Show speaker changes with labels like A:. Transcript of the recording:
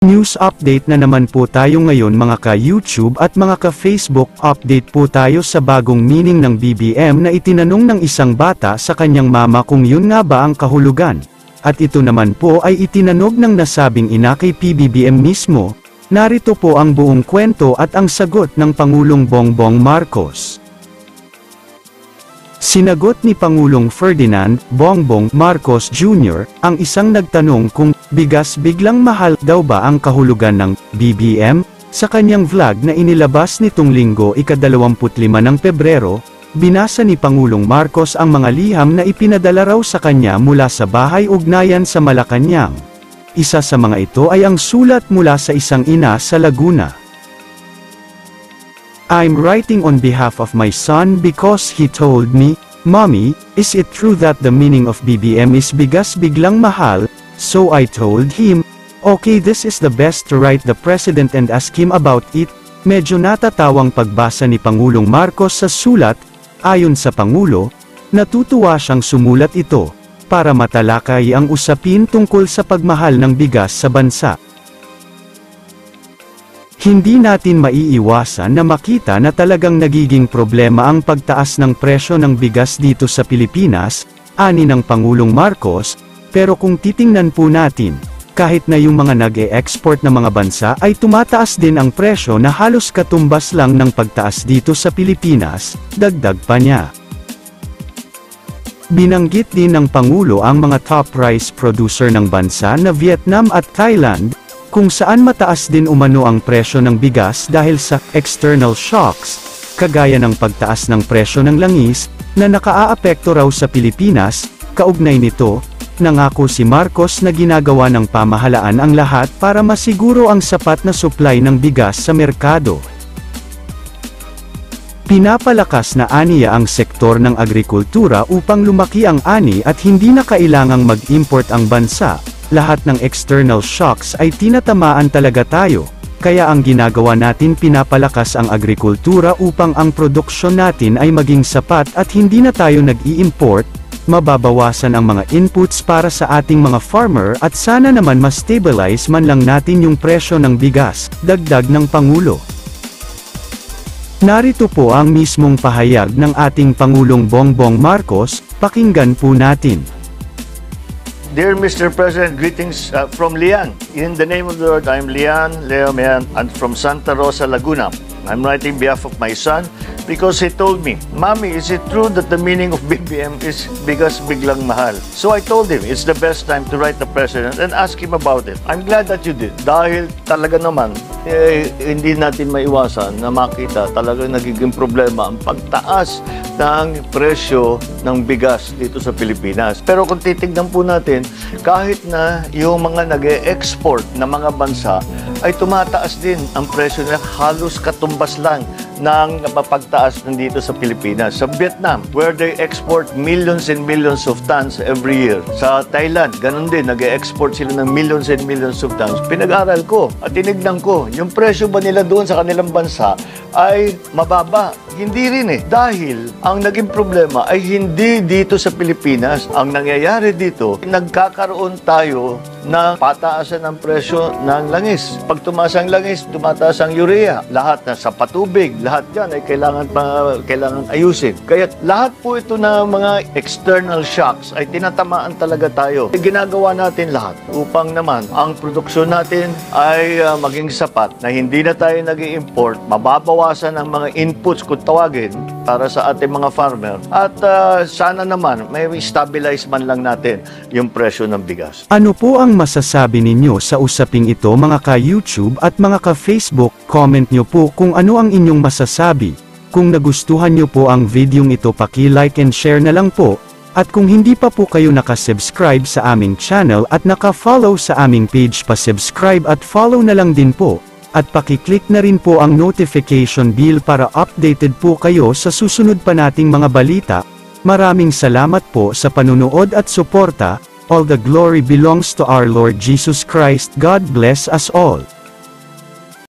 A: News update na naman po tayo ngayon mga ka-YouTube at mga ka-Facebook. Update po tayo sa bagong meaning ng BBM na itinanong ng isang bata sa kanyang mama kung yun nga ba ang kahulugan. At ito naman po ay itinanog ng nasabing ina kay PBBM mismo. Narito po ang buong kwento at ang sagot ng Pangulong Bongbong Marcos. Sinagot ni Pangulong Ferdinand Bongbong Marcos Jr. ang isang nagtanong kung bigas biglang mahal daw ba ang kahulugan ng BBM sa kanyang vlog na inilabas nitong linggo ika-25 ng Pebrero. Binasa ni Pangulong Marcos ang mga liham na ipinadala raw sa kanya mula sa bahay ugnayan sa Malacanang. Isa sa mga ito ay ang sulat mula sa isang ina sa Laguna. I'm writing on behalf of my son because he told me, "Mommy, is it true that the meaning of BBM is bigas biglang mahal?" So I told him, "Okay, this is the best to write the president and ask him about it." Medyo natatawang pagbasa ni Pangulong Marcos sa sulat. Ayon sa Pangulo, natutuwa siyang sumulat ito, para matalakay ang usapin tungkol sa pagmahal ng bigas sa bansa. Hindi natin maiiwasan na makita na talagang nagiging problema ang pagtaas ng presyo ng bigas dito sa Pilipinas, ani ng Pangulong Marcos, pero kung titingnan po natin, kahit na yung mga nag-e-export na mga bansa ay tumataas din ang presyo na halos katumbas lang ng pagtaas dito sa Pilipinas, dagdag pa niya. Binanggit din ng Pangulo ang mga top rice producer ng bansa na Vietnam at Thailand, kung saan mataas din umano ang presyo ng bigas dahil sa external shocks, kagaya ng pagtaas ng presyo ng langis, na nakaaapekto raw sa Pilipinas. Kaugnay nito, nangako si Marcos na ginagawa ng pamahalaan ang lahat para masiguro ang sapat na supply ng bigas sa merkado. Pinapalakas na aniya ang sektor ng agrikultura upang lumaki ang ani at hindi na kailangang mag-import ang bansa. Lahat ng external shocks ay tinatamaan talaga tayo, kaya ang ginagawa natin pinapalakas ang agrikultura upang ang produksyon natin ay maging sapat at hindi na tayo nag-i-import, mababawasan ang mga inputs para sa ating mga farmer at sana naman mas stabilize man lang natin yung presyo ng bigas, dagdag ng Pangulo. Narito po ang mismong pahayag ng ating Pangulong Bongbong Marcos, pakinggan po natin.
B: Dear Mr. President, greetings from Lian. In the name of the Lord, I'm Lian Leomean and from Santa Rosa, Laguna. I'm writing on behalf of my son because he told me, "Mommy, is it true that the meaning of BBM is bigas biglang mahal?" So I told him, it's the best time to write the president and ask him about it. I'm glad that you did. Dahil talaga naman, hindi natin maiwasan na makita talagang nagiging problema ang pagtaas ng presyo ng bigas dito sa Pilipinas. Pero kung titignan po natin, kahit na yung mga nag-e-export na mga bansa ay tumataas din ang presyo na halos katumbas lang ng pagtaas nandito sa Pilipinas. Sa Vietnam, where they export millions and millions of tons every year. Sa Thailand, ganun din, nag-e-export sila ng millions and millions of tons. Pinag-aral ko at tinignan ko, yung presyo ba nila doon sa kanilang bansa ay mababa? Hindi rin eh. Dahil ang naging problema ay hindi dito sa Pilipinas. Ang nangyayari dito, nagkakaroon tayo ng pataasan ng presyo ng langis. Pag tumaas ang langis, tumataas ang urea. Lahat na sa patubig, lahat yan ay kailangan ayusin. Kaya lahat po ito na mga external shocks ay tinatamaan talaga tayo. Ginagawa natin lahat upang naman ang produksyon natin ay maging sapat na hindi na tayo nag-i-import, mababawasan ang mga inputs kung tawagin para sa ating mga farmer at sana naman may stabilize man lang natin yung presyo ng bigas.
A: Ano po ang masasabi ninyo sa usaping ito mga ka-YouTube at mga ka-Facebook? Comment nyo po kung ano ang inyong masasabi. Kung nagustuhan nyo po ang videong ito, paki-like and share na lang po. At kung hindi pa po kayo nakasubscribe sa aming channel at naka-follow sa aming page, pa-subscribe at follow na lang din po. At paki-click na rin po ang notification bell para updated po kayo sa susunod pa nating mga balita. Maraming salamat po sa panunood at suporta. All the glory belongs to our Lord Jesus Christ. God bless us all.